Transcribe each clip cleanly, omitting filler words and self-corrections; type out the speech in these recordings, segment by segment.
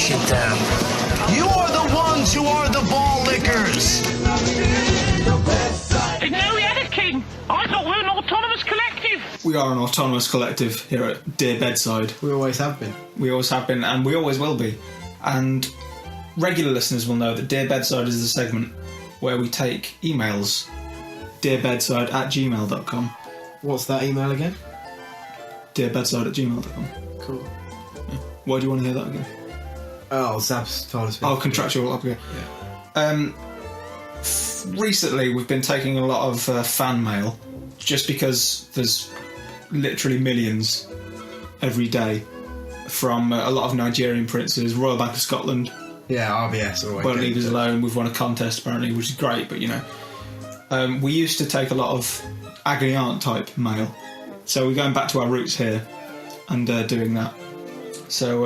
shit down. You are the ones who are the ball lickers. Didn't know we had a king. I thought we were an autonomous collective. We are an autonomous collective here at Dear Bedside. We always have been. We always have been, and we always will be. And regular listeners will know that Dear Bedside is the segment where we take emails. dearbedside@gmail.com. What's that email again? dearbedside@gmail.com. Cool. Yeah. Why do you want to hear that again? Oh, Zab's told us. Oh, contractual obligation. Yeah. Recently, we've been taking a lot of fan mail, just because there's literally millions every day from a lot of Nigerian princes, Royal Bank of Scotland. Yeah, RBS always. Won't leave us alone. We've won a contest apparently, which is great. But we used to take a lot of agony aunt type mail, so we're going back to our roots here and doing that. So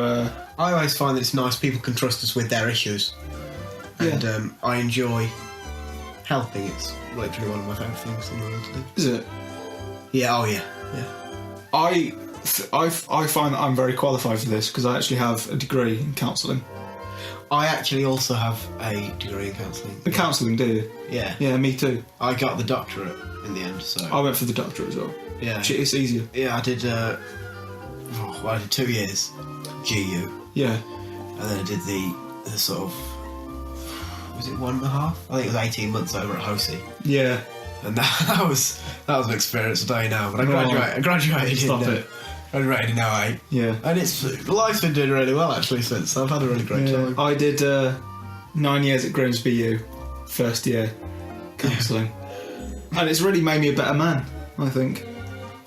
I always find that it's nice people can trust us with their issues, and I enjoy helping. It's literally one of my favourite things in the world to do. is it? Yeah. Oh yeah. Yeah. I find that I'm very qualified for this because I actually have a degree in counselling. I actually also have a degree in counselling. The counselling, do you? Yeah. Yeah, me too. I got the doctorate in the end, so. I went for the doctorate as well. Yeah. It's easier. Yeah, I did. I did 2 years, GU, Yeah. and then I did the sort of. Was it 1.5? I think it was 18 months over at Hosey, Yeah. and that was an experience today now. But I graduated. Stop in, it. Graduated in 08. Yeah. And life's been doing really well actually since. I've had a really great time. I did 9 years at Grimsby U, first year counselling, and it's really made me a better man, I think.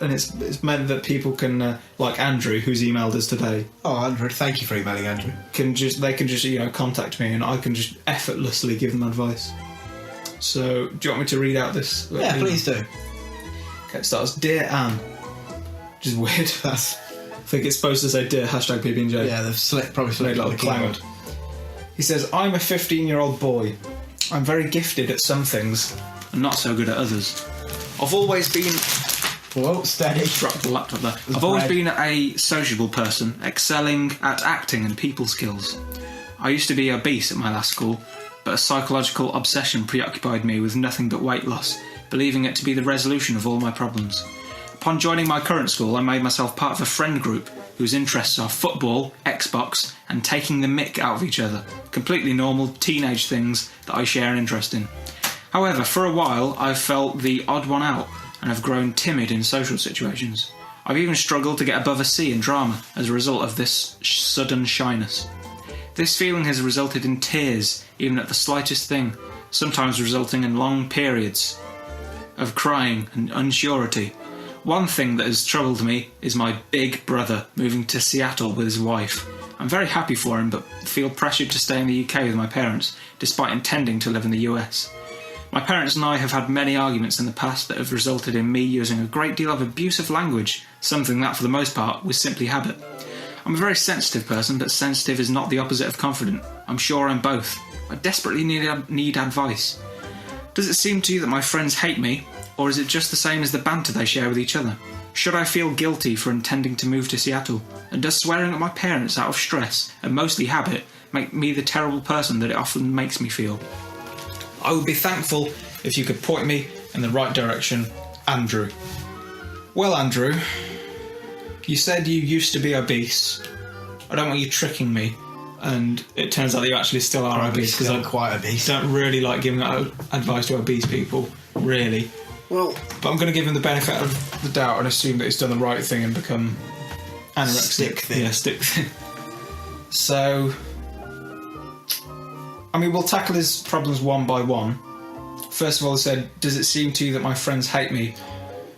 And it's meant that people can, like Andrew, who's emailed us today. Oh, Andrew, thank you for emailing Andrew. They can just contact me, and I can just effortlessly give them advice. So, do you want me to read out this? Yeah, email? please do. Okay, it starts, Dear Anne, which is weird. I think it's supposed to say Dear #PB&J. Yeah, they've probably Made selected like the a cloud. keyboard. He says, I'm a 15-year-old boy. I'm very gifted at some things and not so good at others. I've always been... Whoa, steady. Dropped the laptop there. I've always been a sociable person, excelling at acting and people skills. I used to be obese at my last school, but a psychological obsession preoccupied me with nothing but weight loss, believing it to be the resolution of all my problems. Upon joining my current school, I made myself part of a friend group whose interests are football, Xbox, and taking the mick out of each other. Completely normal teenage things that I share an interest in. However, for a while, I've felt the odd one out and have grown timid in social situations. I've even struggled to get above a C in drama as a result of this sudden shyness. This feeling has resulted in tears, even at the slightest thing, sometimes resulting in long periods of crying and unsurety. One thing that has troubled me is my big brother moving to Seattle with his wife. I'm very happy for him, but feel pressured to stay in the UK with my parents, despite intending to live in the US. My parents and I have had many arguments in the past that have resulted in me using a great deal of abusive language, something that, for the most part, was simply habit. I'm a very sensitive person, but sensitive is not the opposite of confident. I'm sure I'm both. I desperately need advice. Does it seem to you that my friends hate me, or is it just the same as the banter they share with each other? Should I feel guilty for intending to move to Seattle? And does swearing at my parents out of stress, and mostly habit, make me the terrible person that it often makes me feel? I would be thankful if you could point me in the right direction, Andrew. Well, Andrew, you said you used to be obese. I don't want you tricking me, and it turns out that you actually still are obese, because I quite obese. don't really like giving advice to obese people, really. Well, but I'm going to give him the benefit of the doubt and assume that he's done the right thing and become anorexic. Stick thin. Yeah, stick thin. So, I mean, we'll tackle his problems one by one. First of all, he said, does it seem to you that my friends hate me,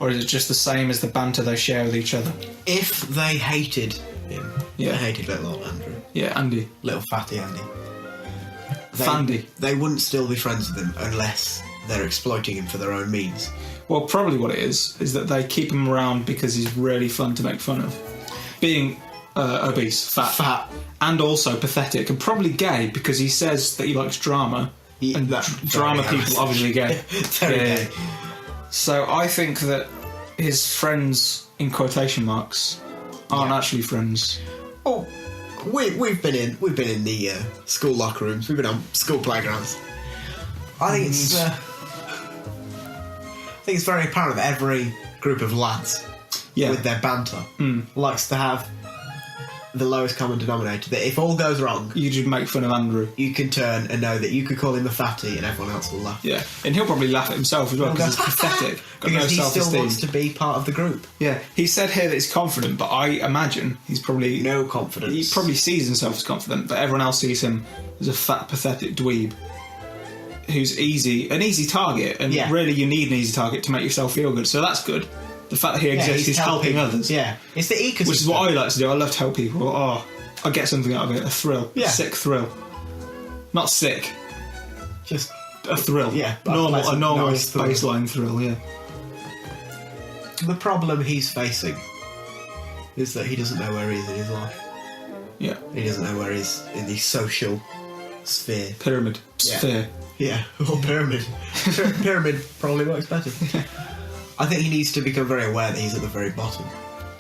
or is it just the same as the banter they share with each other? If they hated him, they hated little old Andrew. Yeah, Andy. Little fatty Andy. Fandy. They wouldn't still be friends with him unless they're exploiting him for their own means. Well, probably what it is that they keep him around because he's really fun to make fun of. Being obese, fat, and also pathetic, and probably gay because he says that he likes drama. And drama people obviously gay. Very gay. So I think that his friends, in quotation marks, aren't actually friends. Oh, we've been in the school locker rooms. We've been on school playgrounds. I think it's very apparent that every group of lads, with their banter, likes to have the lowest common denominator. That if all goes wrong, You just make fun of Andrew. you can turn and know that you could call him a fatty, and everyone else will laugh. Yeah, and he'll probably laugh at himself as well because it's pathetic. Got Because no he self-esteem. still wants to be part of the group. Yeah, he said here that he's confident, but I imagine he's probably No confidence. He probably sees himself as confident, but everyone else sees him as a fat, pathetic dweeb who's an easy target, and really you need an easy target to make yourself feel good. So that's good. The fact that he exists, he's helping others. Yeah, it's the ecosystem. Which is what I like to do. I love to help people. Oh, I get something out of it, a thrill, a sick thrill. Not sick, Just a thrill. Yeah, a normal nice thrill. baseline thrill. Yeah. the problem he's facing is that he doesn't know where he is in his life. Yeah. He doesn't know where he is in the social sphere. Pyramid. Yeah. Sphere. Yeah, or pyramid. Pyramid probably works better. I think he needs to become very aware that he's at the very bottom.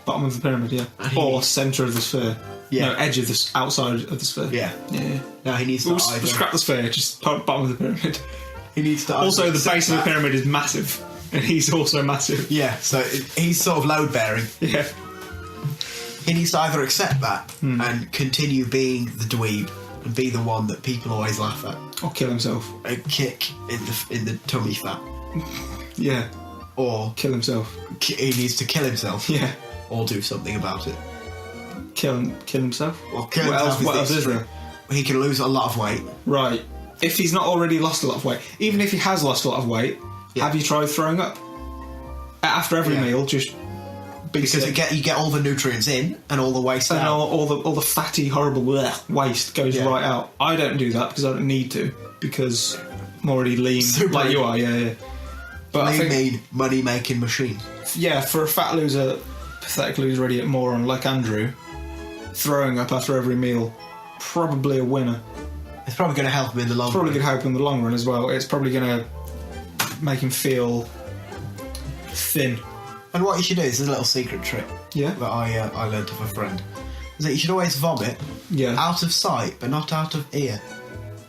Bottom of the pyramid, yeah. Or centre of the sphere. Yeah. No, edge of the outside of the sphere. Yeah. Yeah. No, he needs to We'll scrap the sphere, just bottom of the pyramid. He needs to Also, the accept base of the that. pyramid is massive, and he's also massive. Yeah, so he's sort of load bearing. Yeah. He needs to either accept that and continue being the dweeb and be the one that people always laugh at. Or kill himself. A kick in the tummy fat. Yeah. Or Kill himself. he needs to kill himself. Yeah. Or do something about it. Kill himself? Well, kill What himself else is extreme. there? He can lose a lot of weight. Right. If he's not already lost a lot of weight, even if he has lost a lot of weight, have you tried throwing up? After every meal, just be Because sick. you get all the nutrients in and all the waste And out. all the fatty, horrible waste goes right out. I don't do that because I don't need to, because I'm already lean, Super like you lean. are, yeah. But I think, mean money-making machine. yeah, for a fat loser, pathetic loser, idiot moron like Andrew, throwing up after every meal, probably a winner. It's probably going to help him in the long Probably run. going to help him in the long run as well. It's probably going to make him feel thin. And what you should do is a little secret trick Yeah? that I learnt of a friend. Is that you should always vomit Yeah. out of sight but not out of ear.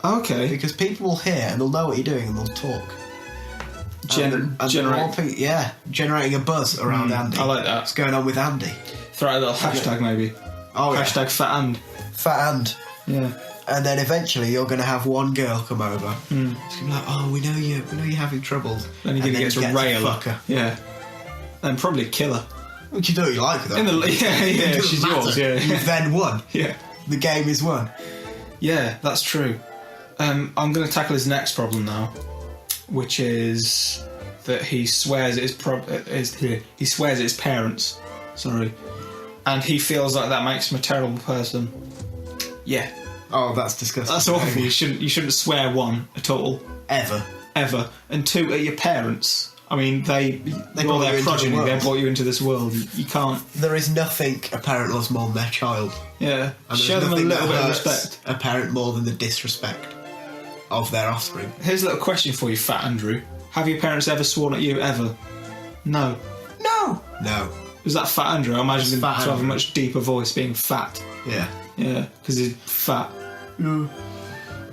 Okay. Because people will hear and they'll know what you're doing and they'll talk. And the generate. more people- generating a buzz around Andy. I like that. What's going on with Andy? Throw out a little hashtag maybe. Oh, yeah. Hashtag fat and. Fat and. Yeah. And then eventually you're going to have one girl come over. It's going to be like, oh, we know you're having troubles. Then you're going to get to rail fuck her. Yeah. And probably kill her. Which you do what you like, though. Yeah, It doesn't she's matter. yours, yeah. You've then won. Yeah. The game is won. Yeah, that's true. I'm going to tackle his next problem now, which is that he swears at he swears at his parents. Sorry, and he feels like that makes him a terrible person. Yeah, Oh, that's disgusting. that's awful. You shouldn't swear, one, at all, Ever. ever, and two, at your parents. I mean, you're brought you their into the progeny. They world. brought you into this world. You can't. There is nothing a parent loves more than their child. Yeah, And show there's them a nothing little that bit of hurts respect. a parent more than the disrespect of their offspring. Here's a little question for you, Fat Andrew. Have your parents ever sworn at you, ever? No. No. No. Was that Fat Andrew? I imagine him to Fat have a Andrew. much deeper voice being fat. Yeah. Yeah, because he's fat.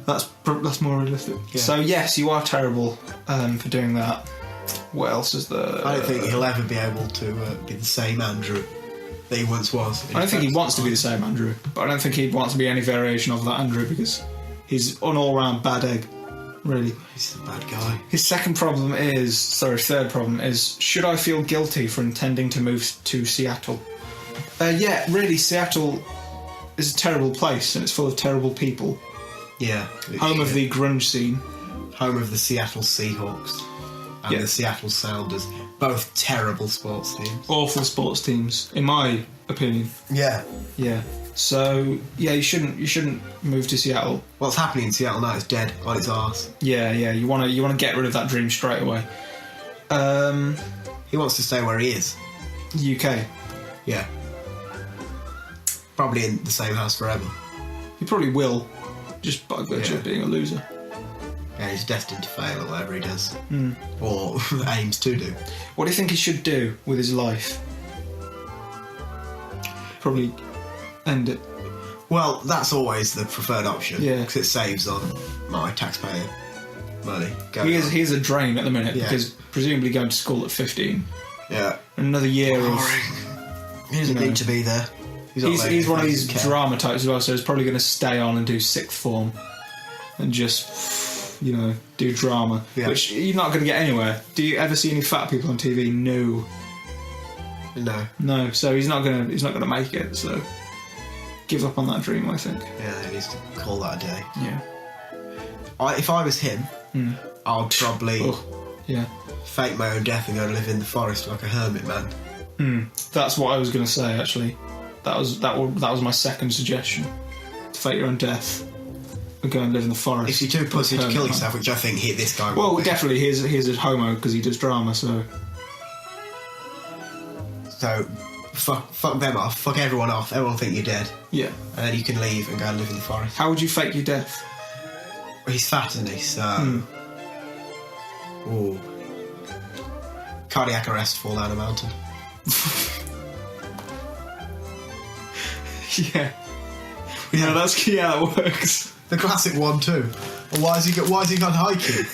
That's more realistic. Yeah. So yes, you are terrible for doing that. What else is there? I don't think he'll ever be able to be the same Andrew that he once was. I don't think he wants to be the same Andrew, but I don't think he'd want to be any variation of that Andrew because he's an all-round bad egg. Really. He's a bad guy. His third problem is, should I feel guilty for intending to move to Seattle? Yeah, really, Seattle is a terrible place and it's full of terrible people. Yeah. Home of the grunge scene. Home of the Seattle Seahawks and the Seattle Sounders. Both terrible sports teams. Awful sports teams, in my opinion. Yeah. Yeah. So, yeah, you shouldn't move to Seattle. What's happening in Seattle now is dead on its arse. Yeah, you want to get rid of that dream straight away. He wants to stay where he is. UK. Yeah. Probably in the same house forever. He probably will, just by virtue of being a loser. Yeah, he's destined to fail at whatever he does. Or aims to do. What do you think he should do with his life? Probably end it. Well, that's always the preferred option. Yeah. Because it saves on my taxpayer money. He's a drain at the minute Yeah. because presumably going to school at 15. Yeah. Another year of... He doesn't need to be there. He's one of these drama types as well, so he's probably going to stay on and do sixth form and just, do drama, which you're not going to get anywhere. Do you ever see any fat people on TV? No. So he's not gonna make it. So give up on that dream, I think. Yeah, he needs to call that a day. Yeah. If I was him, I'd probably fake my own death and go and live in the forest like a hermit man. That's what I was going to say. Actually, that was my second suggestion. Fake your own death and go and live in the forest. If you're too pussy to kill yourself, which I think this guy. Well, definitely, he's a homo because he does drama. So fuck them off. Fuck everyone off. Everyone think you're dead. Yeah. And then you can leave and go and live in the forest. How would you fake your death? Well, he's fat, isn't he? So. Ooh. Cardiac arrest, fall down a mountain. Yeah, that works. The classic one too. Well, why has he gone hiking?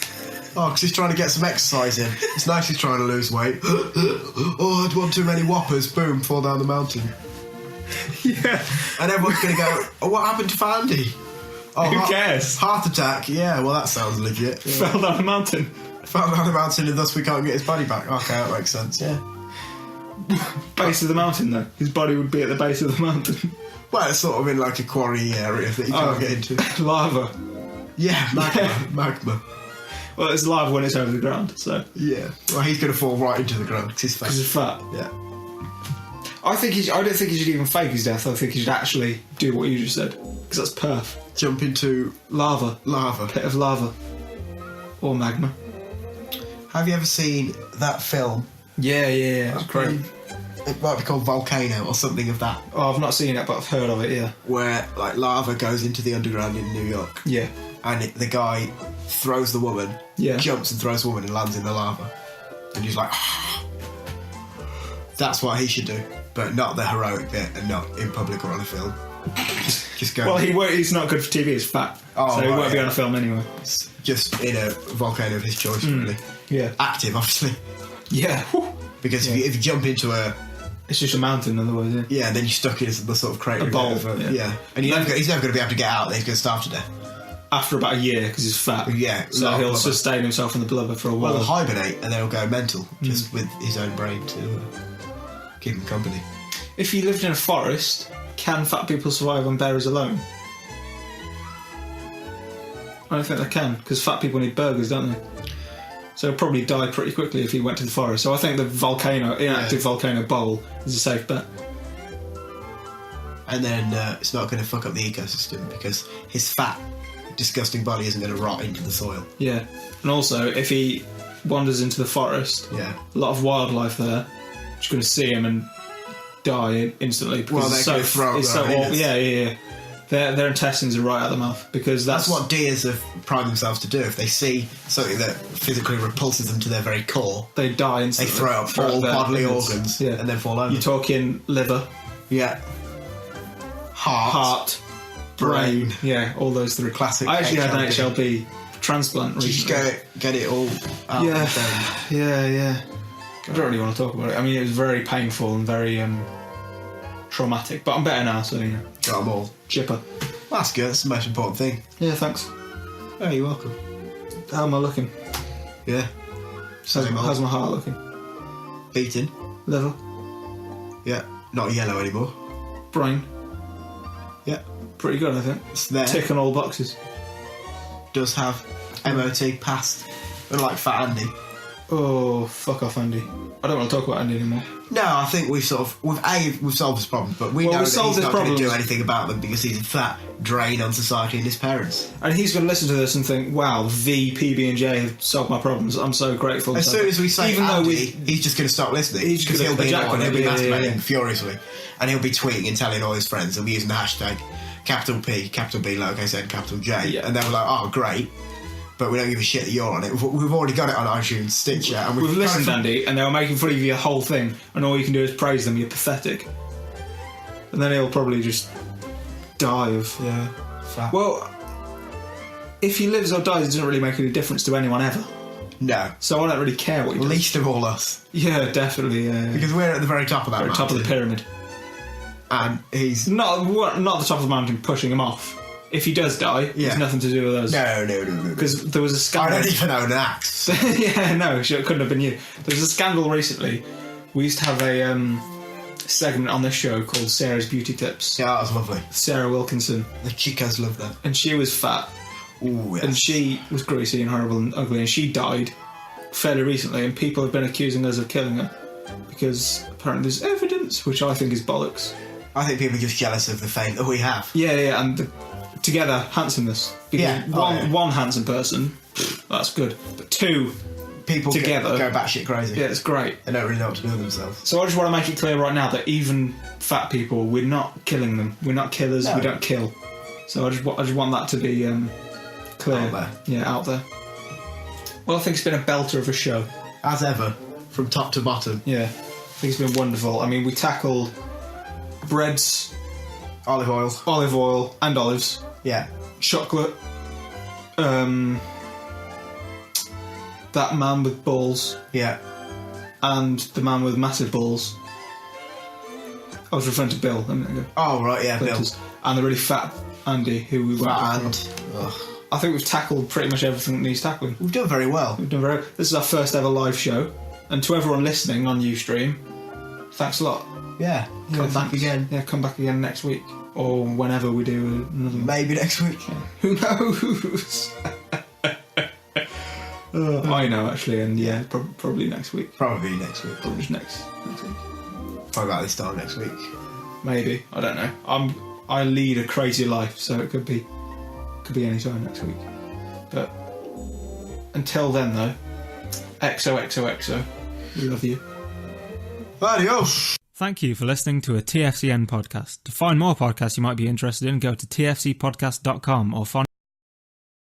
Oh, because he's trying to get some exercise in. It's nice he's trying to lose weight. Oh, I'd want too many whoppers. Boom, fall down the mountain. Yeah. And everyone's going to go, oh, what happened to Fandy? Oh, who cares? Heart attack. Yeah, well, that sounds legit. Yeah. Fell down the mountain. Fell down the mountain and thus we can't get his body back. Okay, that makes sense, yeah. Base of the mountain, though. His body would be at the base of the mountain. Well, it's sort of in like a quarry area that you can't get into. Lava. Yeah, magma. Well, it's lava when it's over the ground, so... Yeah. Well, he's going to fall right into the ground because he's fat. Because he's fat. Yeah. I don't think he should even fake his death. I think he should actually do what you just said. Because that's perf. Jump into... Lava. Pit of lava. Or magma. Have you ever seen that film? Yeah. It's great. It might be called Volcano or something of that. Oh, I've not seen it, but I've heard of it, yeah. Where, like, lava goes into the underground in New York. Yeah. And the guy throws the woman, jumps and throws the woman and lands in the lava. And he's like... That's what he should do. But not the heroic bit and not in public or on a film. Just go... Well, he's not good for TV, he's fat. Oh, so he won't be on a film anyway. Just in a volcano of his choice, really. Yeah. Active, obviously. Yeah. Because if you jump into a... It's just a mountain, otherwise, yeah. Yeah, and then you're stuck in the sort of crater. A bowl. Yeah. And he's never going to be able to get out there. He's going to starve to death. After about a year, because he's fat. Yeah. So he'll sustain himself in the blubber for a while. Well, he'll hibernate and then he'll go mental, just with his own brain to keep him company. If you lived in a forest, can fat people survive on berries alone? I don't think they can, because fat people need burgers, don't they? So he'll probably die pretty quickly if he went to the forest. So I think the inactive volcano bowl is a safe bet. And then it's not going to fuck up the ecosystem because his fat, disgusting body isn't going to rot into the soil. Yeah. And also, if he wanders into the forest, a lot of wildlife there is going to see him and die instantly. Because well, they're going to throw up. Yeah. Their intestines are right out the mouth because that's what deers have primed themselves to do. If they see something that physically repulses them to their very core, they die instantly. They throw up all bodily organs and then fall over. You're talking liver, heart, brain, all those three. Classic. I actually had an HLB transplant recently. Did you get it all out? Yeah. I don't really want to talk about it. I mean, it was very painful and very traumatic, but I'm better now, so got them all. Chipper. That's good. That's the most important thing. Yeah, thanks. Oh, you're welcome. How am I looking? Yeah. How's my heart looking? Beating. Liver. Yeah. Not yellow anymore. Brain. Yeah. Pretty good, I think. It's there. Ticking all boxes. Does have MOT passed. Unlike Fat Andy. Oh, fuck off, Andy. I don't want to talk about Andy anymore. No, I think we've solved this problem, but we know that he's not going to do anything about them because he's a fat drain on society and his parents. And he's going to listen to this and think, wow, the PB&J have solved my problems. I'm so grateful. As soon as we say Andy, he's just going to stop listening. Because he'll be masturbating furiously. And he'll be tweeting and telling all his friends. He'll be using the hashtag capital P, capital B, lowercase n, capital J. Yeah. And they'll be like, oh, great. But we don't give a shit that you're on it. We've already got it on iTunes, Stitcher. And we've listened, Andy, and they were making fun of your whole thing, and all you can do is praise them. You're pathetic. And then he'll probably just die of... Yeah. Fat. Well, if he lives or dies, it doesn't really make any difference to anyone ever. No. So I don't really care what he does. Least of all us. Yeah, definitely. Because we're at the very top of that We're at the top of the pyramid. And he's... Not at the top of the mountain pushing him off. If he does die, it's nothing to do with us. No. Because there was a scandal... I don't even own an axe. Yeah, no, it couldn't have been you. There was a scandal recently. We used to have a segment on this show called Sarah's Beauty Tips. Yeah, that was lovely. Sarah Wilkinson. The chicas love that. And she was fat. Ooh, yes. And she was greasy and horrible and ugly, and she died fairly recently, and people have been accusing us of killing her because apparently there's evidence, which I think is bollocks. I think people are just jealous of the fame that we have. Yeah, and together, handsomeness. Because one handsome person, that's good, but two people together go batshit crazy. Yeah, it's great. They don't really know what to do with themselves. So I just want to make it clear right now that even fat people, we're not killing them. We're not killers. No. We don't kill. So I just want that to be clear. Out there. Yeah, out there. Well, I think it's been a belter of a show. As ever, from top to bottom. Yeah, I think it's been wonderful. I mean, we tackled breads, olive oil, and olives. Yeah. Chocolate. That man with balls. Yeah. And the man with massive balls. I was referring to Bill a minute ago. Oh, right, yeah, Bill. And the really fat Andy, who we went I think we've tackled pretty much everything that needs tackling. We've done very well. This is our first ever live show. And to everyone listening on Ustream, thanks a lot. Yeah, come back again. Yeah, come back again next week. Or whenever we do another one. Maybe next week. Yeah. Who knows? I know, actually, and yeah, probably next week. Probably next week. Probably just next week. Probably about this time next week. Maybe. I don't know. I lead a crazy life, so it could be any time next week. But until then, though, XOXOXO, we love you. Adios. Thank you for listening to a TFCN podcast. To find more podcasts you might be interested in, go to tfcpodcast.com or find